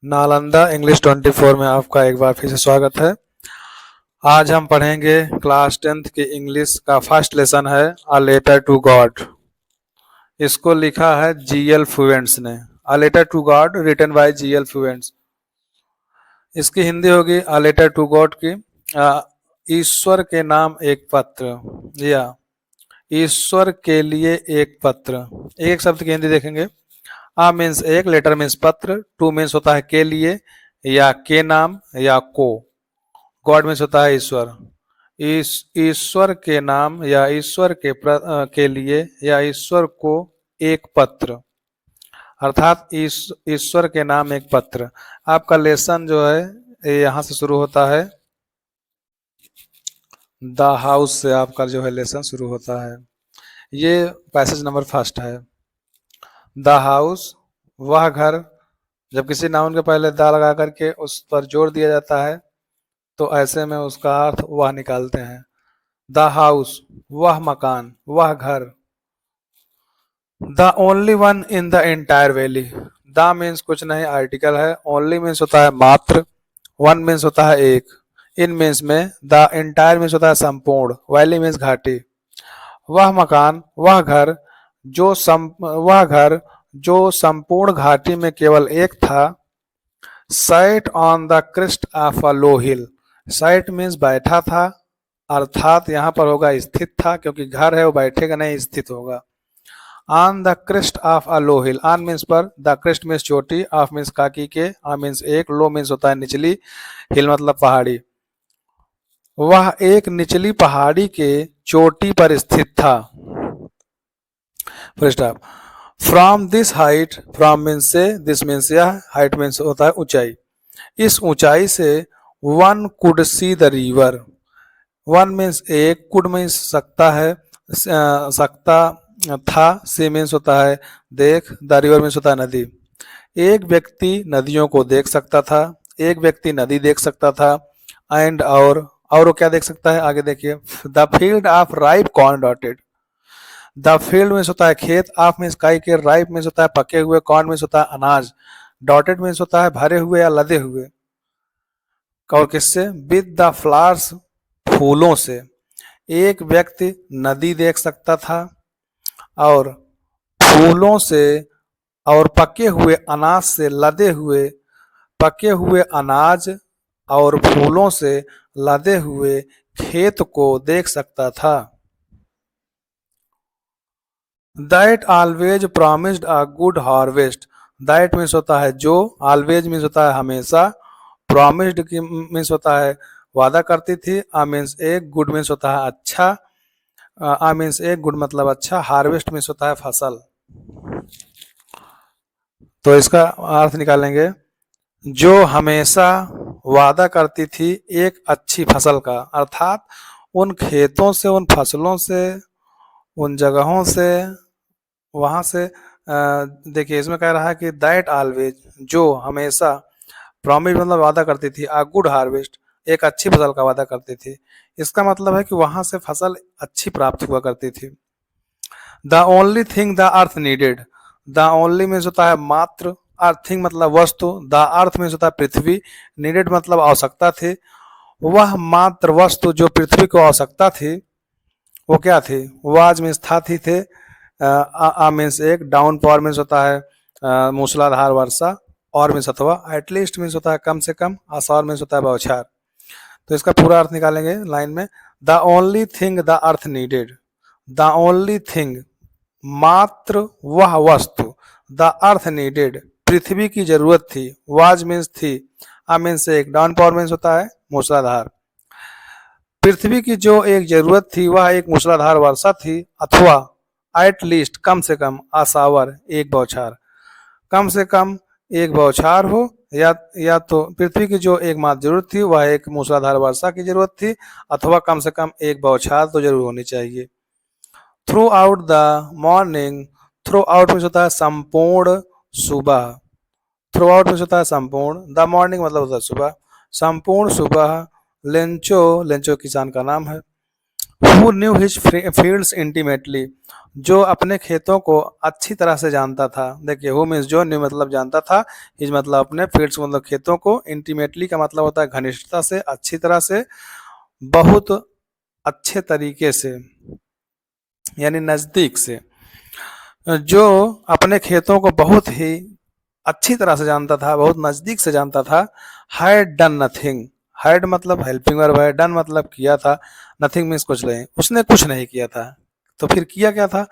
Nalanda English 24 में आपका एक बार फिर से स्वागत है। आज हम पढ़ेंगे क्लास 10th की इंग्लिश का फर्स्ट लेसन है अ लेटर टू गॉड। इसको लिखा है जीएल फ्लुएंट्स ने। A letter to God written by GL Fluents. इसकी हिंदी होगी अ लेटर टू गॉड की ईश्वर के नाम एक पत्र, या ईश्वर के लिए एक पत्र। एक शब्द की हिंदी देखेंगे। आ मीन्स एक, लेटर मीन्स पत्र, टू मीन्स होता है के लिए या के नाम या को, गॉड मीन्स होता है ईश्वर। ईश्वर के नाम या ईश्वर के लिए या ईश्वर को एक पत्र, अर्थात ईश्वर के नाम एक पत्र। आपका लेसन जो है ये यहाँ से शुरू होता है, द हाउस से आपका जो है लेसन शुरू होता है। ये पैसेज नंबर फर्स्ट है। द हाउस, वह घर। जब किसी नाउन के पहले द लगा करके उस पर जोर दिया जाता है तो ऐसे में उसका अर्थ वह निकालते हैं। द हाउस, वह मकान, वह घर। The only one in the entire valley. The means कुछ नहीं, आर्टिकल है। ओनली मीन्स होता है मात्र। वन मीन्स होता है एक। इन मीन्स में द एंटायर मीन्स होता है संपूर्ण। वैली मीन्स घाटी। वह मकान, वह घर जो संपूर्ण घाटी में केवल एक था। Site on the crest of a low hill. Site means बैठा था, अर्थात यहाँ पर होगा स्थित था, क्योंकि घर है वो बैठेगा नहीं, स्थित होगा। On the crest of a low hill. On means पर, द क्रिस्ट मीन्स चोटी, ऑफ मीन्स काकी के, आ मीन्स एक, लो मीन्स होता है निचली, हिल मतलब पहाड़ी। वह एक निचली पहाड़ी के चोटी पर स्थित था। Full stop. From this height, from means से, दिस मीन्स यह, हाइट मीन्स होता है ऊंचाई। इस ऊंचाई से one could see the river. One means एक, कुड मीन्स सकता है, सकता था, सी मीन्स होता है देख, द रिवर मीन्स होता है नदी। एक व्यक्ति नदियों को देख सकता था, एक व्यक्ति नदी देख सकता था। एंड और वो क्या देख सकता है, आगे देखिए। The field of ripe corn dotted. The field means होता है खेत, ऑफ मीन्स काई के, राइप मीन्स होता है पके हुए, कॉर्न मीन्स होता है अनाज, डॉटेड मीन्स होता है भरे हुए या लदे हुए। और किससे? विद द फ्लावर्स, फूलों से। एक व्यक्ति नदी देख सकता था और फूलों से और पके हुए अनाज से लदे हुए, पके हुए अनाज और फूलों से लदे हुए खेत को देख सकता था। That always promised a good harvest. That means होता है जो, ऑलवेज मीन्स होता है हमेशा, प्रॉमिस्ड की मीन्स होता है वादा करती थी, आ मीन्स एक, गुड मीन्स होता है अच्छा, आ मीन्स एक, गुड मतलब अच्छा, हार्वेस्ट मीन्स होता है फसल। तो इसका अर्थ निकालेंगे, जो हमेशा वादा करती थी एक अच्छी फसल का, अर्थात उन खेतों से, उन फसलों से, उन जगहों से, वहां से। देखिए इसमें कह रहा है कि दैट ऑलवेज, जो हमेशा, प्रॉमिस मतलब वादा करती थी, आ गुड हार्वेस्ट, एक अच्छी फसल का वादा करती थी। इसका मतलब है कि वहां से फसल अच्छी प्राप्त हुआ करती थी। The only thing the earth needed. The only means होता है मात्र, अर्थ थिंग मतलब वस्तु, द अर्थ मीन्स होता है पृथ्वी, नीडेड मतलब आवश्यकता थी। वह मात्र वस्तु जो पृथ्वी को आवश्यकता थी वो क्या थी? वाज मीन्स था, थी, थे, आ मीन्स एक, डाउन पावर मीन्स होता है मूसलाधार वर्षा, और मीन्स अथवा, एटलीस्ट मीन्स होता है कम से कम, आसार मीन्स होता है बौछार। तो इसका पूरा अर्थ निकालेंगे लाइन में। The only thing the earth needed. The only thing मात्र वह वस्तु, द अर्थ नीडेड पृथ्वी की जरूरत थी, वाज मीन्स थी, आ मीन्स एक, डाउन पावर मीन्स होता है मूसलाधार। पृथ्वी की जो एक जरूरत थी वह एक मूसलाधार वर्षा थी, अथवा एट लीस्ट कम से कम, आसावर एक बौछार, कम से कम एक बौछार हो, या तो पृथ्वी की जो एकमात्र जरूरत थी वह एक मूसलाधार वर्षा की जरूरत थी, अथवा कम से कम एक बौछार तो जरूर होनी चाहिए। Through out the morning, through out में होता है संपूर्ण सुबह, थ्रू आउट में होता है संपूर्ण, द मॉर्निंग मतलब होता है सुबह, संपूर्ण सुबह। लेंचो, लेंचो किसान का नाम है। Who knew his fields intimately, जो अपने खेतों को अच्छी तरह से जानता था। देखिए हु मीन्स जो, न्यू मतलब जानता था, हिज मतलब अपने, फील्ड्स मतलब खेतों को, इंटीमेटली का मतलब होता है घनिष्ठता से, अच्छी तरह से, बहुत अच्छे तरीके से यानी नजदीक से। जो अपने खेतों को बहुत ही अच्छी तरह से जानता था, बहुत नजदीक से जानता था। हैड डन नथिंग, हैड मतलब हेल्पिंग वर्ब है, डन मतलब किया था, नथिंग मीन्स कुछ नहीं, उसने कुछ नहीं किया था। तो फिर किया क्या था?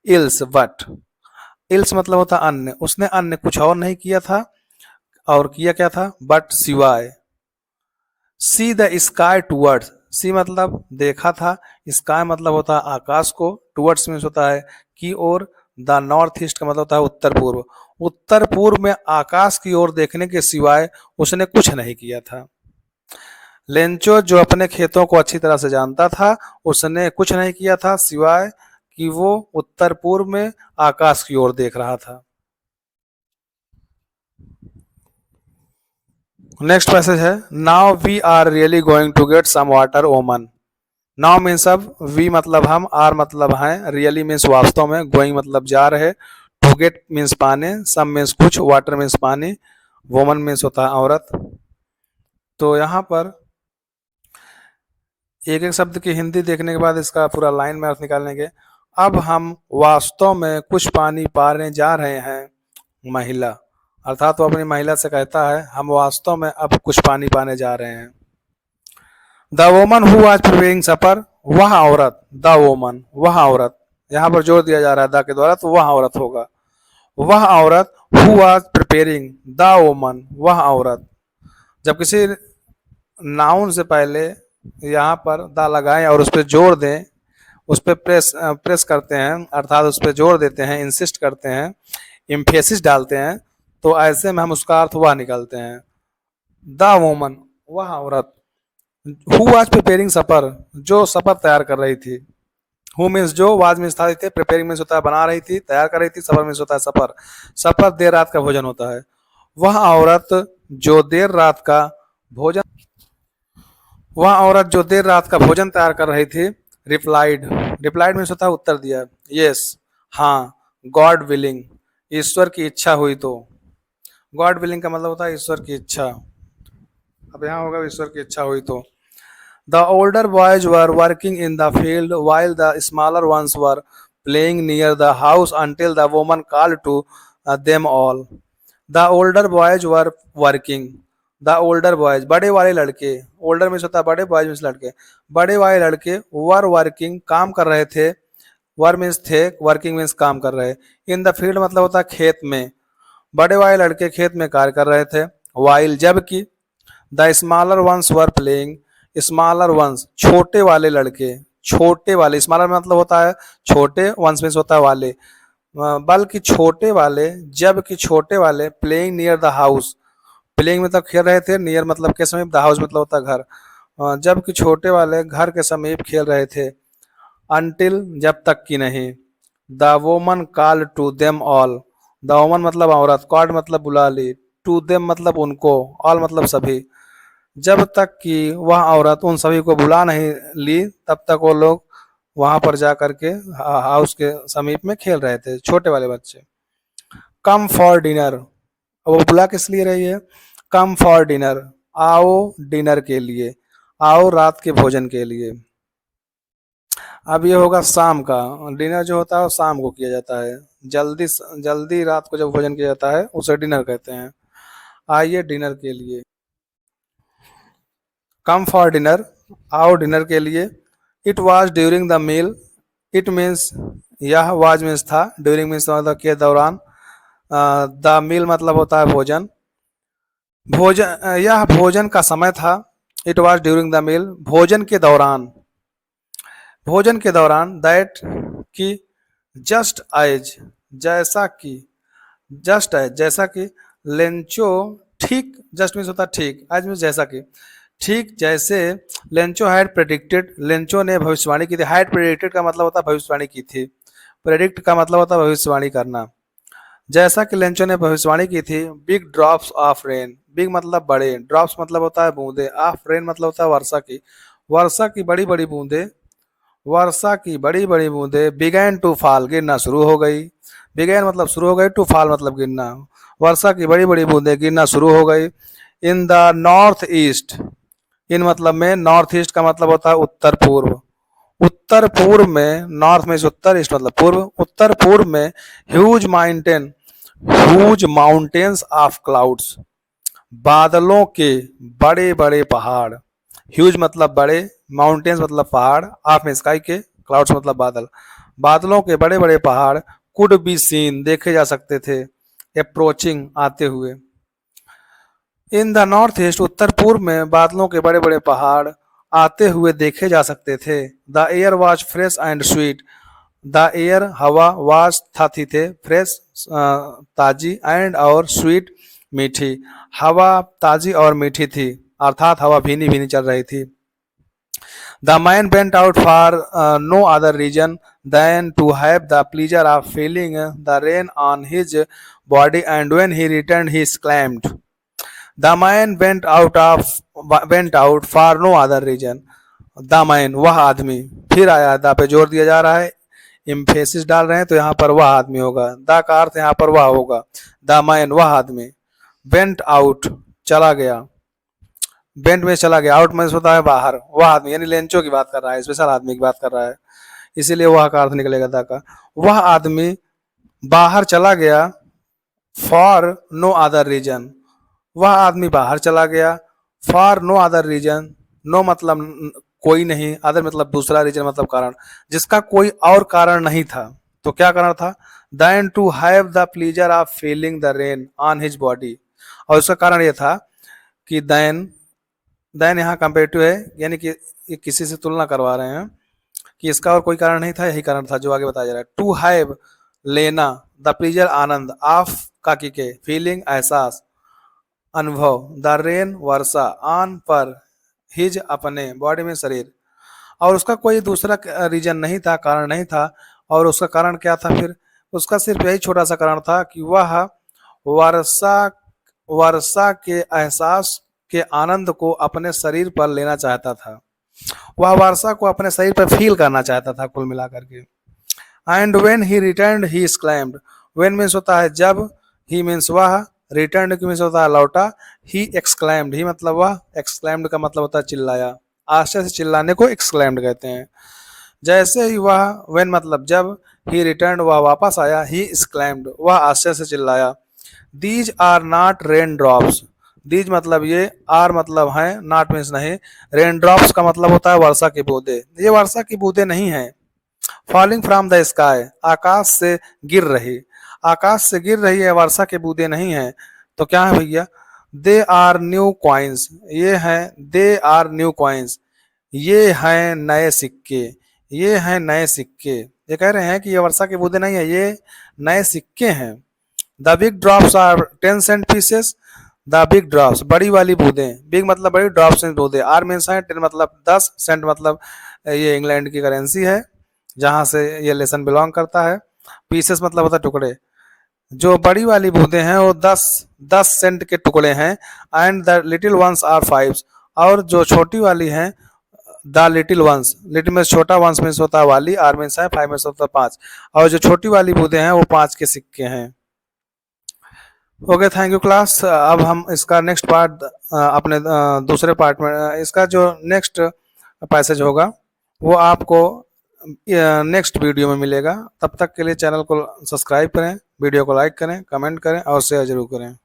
इल्स बट, इल्स मतलब होता अन्य, उसने अन्य कुछ और नहीं किया था, और किया क्या था? बट सिवाय। सी द स्काई टूवर्ड्स, सी मतलब देखा था, स्काई मतलब होता है आकाश को, टूवर्ड्स मीन्स होता है की ओर, द नॉर्थ ईस्ट का मतलब होता है उत्तर पूर्व, उत्तर पूर्व में आकाश की ओर देखने के सिवाय उसने कुछ नहीं किया था। लेंचो जो अपने खेतों को अच्छी तरह से जानता था, उसने कुछ नहीं किया था सिवाय कि वो उत्तर पूर्व में आकाश की ओर देख रहा था। नेक्स्ट पैसेज है, now we are really going to get some water woman. Now means अब, वी मतलब हम, आर मतलब हैं, रियली मीन्स वास्तव में, गोइंग मतलब जा रहे, टू गेट मीन्स पाने, सम मीन्स कुछ, वाटर मीन्स पानी, वोमन मीन्स होता है औरत। तो यहाँ पर एक एक शब्द की हिंदी देखने के बाद इसका पूरा लाइन में अर्थ निकालेंगे। अब हम वास्तव में कुछ पानी पाने जा रहे हैं, महिला, अर्थात वो अपनी महिला से कहता है हम वास्तव में अब कुछ पानी पाने जा रहे हैं। The woman who was preparing supper, वह औरत, द वोमन वह औरत, यहाँ पर जोर दिया जा रहा है द के द्वारा, तो वह औरत होगा। वह औरत, who was preparing, the woman वह औरत। जब किसी नाउन से पहले यहाँ पर द लगाएं और उस पर जोर दें, उस पर प्रेस प्रेस करते हैं, अर्थात उस पर जोर देते हैं, इंसिस्ट करते हैं, इम्फेसिस डालते हैं, तो ऐसे में हम उसका अर्थ वह निकालते हैं। द वोमन वह औरत, हु वाज प्रिपेयरिंग सपर जो सपर तैयार कर रही थी, हु मीन्स जो, वाज मीन्स था, प्रिपेयरिंग मीन्स होता है बना रही थी, तैयार कर रही थी, सपर मीन्स होता है सफर, सफर देर रात का भोजन होता है। वह औरत जो देर रात का भोजन, वह औरत जो देर रात का भोजन तैयार कर रही थी, रिप्लाइड, रिप्लाइड मीन्स होता है उत्तर दिया, यस हाँ, गॉड विलिंग ईश्वर की इच्छा हुई तो, गॉड विलिंग का मतलब होता है ईश्वर की इच्छा, अब यहाँ होगा ईश्वर की इच्छा हुई तो। The older boys were working in the field while the smaller ones were playing near the house until the woman called to them all. The older boys were working. The older boys, बड़े वाले लड़के, older means होता है बड़े, boys means लड़के, बड़े वाले लड़के were working काम कर रहे थे, were मीन्स थे, working मीन्स काम कर रहे, in the field मतलब होता है खेत में, बड़े वाले लड़के खेत में कार्य कर रहे थे, while जबकि, the smaller ones were playing, smaller once छोटे वाले लड़के, छोटे वाले, स्मॉलर मतलब होता है छोटे, वंस मीन्स होता है वाले, बल्कि छोटे वाले, जबकि छोटे वाले, playing near the house, playing मतलब खेल रहे थे, नियर मतलब के समीप, द हाउस मतलब होता है घर, जबकि छोटे वाले घर के समीप खेल रहे थे, अनटिल जब तक कि नहीं, the woman call to them all, the woman मतलब औरत, कॉल्ड मतलब बुला ली, टू देम मतलब उनको, ऑल मतलब सभी, जब तक कि वह औरत उन सभी को बुला नहीं ली तब तक वो लोग वहां पर जा करके हाउस के समीप में खेल रहे थे, छोटे वाले बच्चे। कम फॉर डिनर, वो बुला किस लिए रही है? कम फॉर डिनर, आओ डिनर के लिए, आओ रात के भोजन के लिए। अब ये होगा शाम का, डिनर जो होता है वो शाम को किया जाता है, जल्दी जल्दी रात को जब भोजन किया जाता है उसे डिनर कहते हैं। आइए डिनर के लिए, कम फॉर डिनर, आओ डिनर के लिए। It was during the meal, it means यह, वाज मीन्स था, ड्यूरिंग मीन्स मतलब के दौरान, द मील मतलब होता है भोजन, भोजन यह भोजन का समय था, it was during the meal भोजन के दौरान, भोजन के दौरान, दैट की, जस्ट एज जैसा कि, जस्ट एज जैसा कि, लेंचो ठीक, जस्ट मीन्स होता है ठीक, एज मीन्स जैसा कि, ठीक जैसे, लेंचो हैड प्रेडिक्टेड, लेंचो ने भविष्यवाणी की थी, हैड प्रेडिक्टेड का मतलब होता है भविष्यवाणी की थी, प्रेडिक्ट का मतलब होता है भविष्यवाणी करना, जैसा कि लेंचो ने भविष्यवाणी की थी, big drops of rain, big मतलब बड़े, ड्रॉप्स मतलब होता है बूंदे, ऑफ रेन मतलब होता है वर्षा की, वर्षा की बड़ी बड़ी बूंदे, वर्षा की बड़ी बड़ी बूंदें बिगैन टू फॉल, गिरना शुरू हो गई। बिगैन मतलब शुरू हो गई, टू फॉल मतलब गिरना। वर्षा की बड़ी बड़ी बूंदें गिरना शुरू हो गई। इन द नॉर्थ ईस्ट, इन मतलब में, नॉर्थ ईस्ट का मतलब होता है उत्तर पूर्व। उत्तर पूर्व में, नॉर्थ में से उत्तर, ईस्ट मतलब पूर्व, उत्तर पूर्व में ह्यूज माउंटेन्स ऑफ क्लाउड्स, बादलों के बड़े बड़े पहाड़। ह्यूज मतलब बड़े, माउंटेन्स मतलब पहाड़, ऑफ में स्काई के, क्लाउड्स मतलब बादल। बादलों के बड़े बड़े पहाड़ कुड बी सीन, देखे जा सकते थे, अप्रोचिंग आते हुए। इन द नॉर्थ ईस्ट, उत्तर पूर्व में बादलों के बड़े बड़े पहाड़ आते हुए देखे जा सकते थे। The air was fresh and sweet, the air हवा, वॉज था थी थे, फ्रेश ताजी, एंड और स्वीट मीठी, हवा ताजी और मीठी थी, अर्थात हवा भीनी भीनी चल रही थी। The man went out for no other reason than to have the pleasure of feeling the rain on his body, and when he returned, he exclaimed. The man went out for no other reason. The man, वह आदमी, फिर आया, दा पे जोर दिया जा रहा है, इम्फेसिस डाल रहे हैं, तो यहाँ पर वह आदमी होगा, दा का अर्थ यहाँ पर वह होगा। द मैन, वह आदमी, वेंट आउट, चला गया, वेंट में चला गया, आउट में होता है बाहर, वह आदमी यानी लेंचो की बात कर रहा है, स्पेशल आदमी की बात कर रहा है, इसीलिए वह का अर्थ निकलेगा दा का। वह आदमी बाहर चला गया, फॉर नो अदर रीजन, वह आदमी बाहर चला गया, for no other reason, no मतलब कोई नहीं, अदर मतलब दूसरा, रीजन मतलब कारण, जिसका कोई और कारण नहीं था। तो क्या कारण था? Then to have the pleasure of feeling the rain on his body, और उसका कारण यह था कि देन यहाँ कंपेरेटिव है, यानी कि ये किसी से तुलना करवा रहे हैं कि इसका और कोई कारण नहीं था, यही कारण था जो आगे बताया जा रहा है। टू हैव, लेना, द प्लीजर आनंद, ऑफ का के, फीलिंग एहसास, अनुभव, द रेन वर्षा, ऑन पर, हिज अपने, बॉडी में शरीर, और उसका कोई दूसरा रीजन नहीं था, कारण नहीं था। और उसका कारण क्या था फिर? उसका सिर्फ यही छोटा सा कारण था कि वह वर्षा वर्षा के एहसास के आनंद को अपने शरीर पर लेना चाहता था, वह वर्षा को अपने शरीर पर फील करना चाहता था कुल मिलाकर के। And when he returned he exclaimed, when means होता है जब, ही मीन्स वह, रिटर्न की मीन्स होता है लौटा, ही एक्सक्लेम्ड, ही मतलब वह, एक्सक्लेम्ड का मतलब होता है चिल्लाया, आश्चर्य से चिल्लाने को एक्सक्लेम्ड कहते हैं। जैसे ही वह, व्हेन मतलब जब, ही रिटर्न वह वापस आया, ही एक्सक्लेम्ड वह आश्चर्य से चिल्लाया। These are not rain drops, these मतलब ये, आर मतलब है, नॉट मीन्स नहीं, रेन ड्रॉप्स का मतलब होता है वर्षा की बूंदे, ये वर्षा की बूंदे नहीं है। फॉलिंग फ्रॉम द स्काई, आकाश से गिर रही, आकाश से गिर रही है, वर्षा के बूंदे नहीं है। तो क्या है भैया? दे आर न्यू कॉइन्स, ये हैं, दे आर न्यू कॉइन्स, ये हैं नए सिक्के, ये हैं नए सिक्के। ये कह रहे हैं कि ये वर्षा की बूंदे नहीं है, ये नए सिक्के हैं। The big drops are 10 cent pieces, the big drops, बड़ी वाली बूंदें, बिग मतलब बड़ी, ड्रॉप्स बूंदें, आर मीन्स है 10 मतलब 10, सेंट मतलब ये इंग्लैंड की करेंसी है जहां से ये लेसन बिलोंग करता है। पीसेस मतलब होता है टुकड़े, जो बड़ी वाली बूंदें हैं वो 10 सेंट के टुकड़े हैं। And the little ones are 5, और जो छोटी वाली हैं, द लिटिल वंस, लिटिल में छोटा, वंस में होता है वाली, आर में है, 5 में होता है 5, और जो छोटी वाली बूंदें हैं वो 5 के सिक्के हैं। Okay, thank you class. अब हम इसका नेक्स्ट पार्ट अपने दूसरे पार्ट में, इसका जो नेक्स्ट पैसेज होगा वो आपको नेक्स्ट वीडियो में मिलेगा। तब तक के लिए चैनल को सब्सक्राइब करें, वीडियो को लाइक करें, कमेंट करें और शेयर जरूर करें।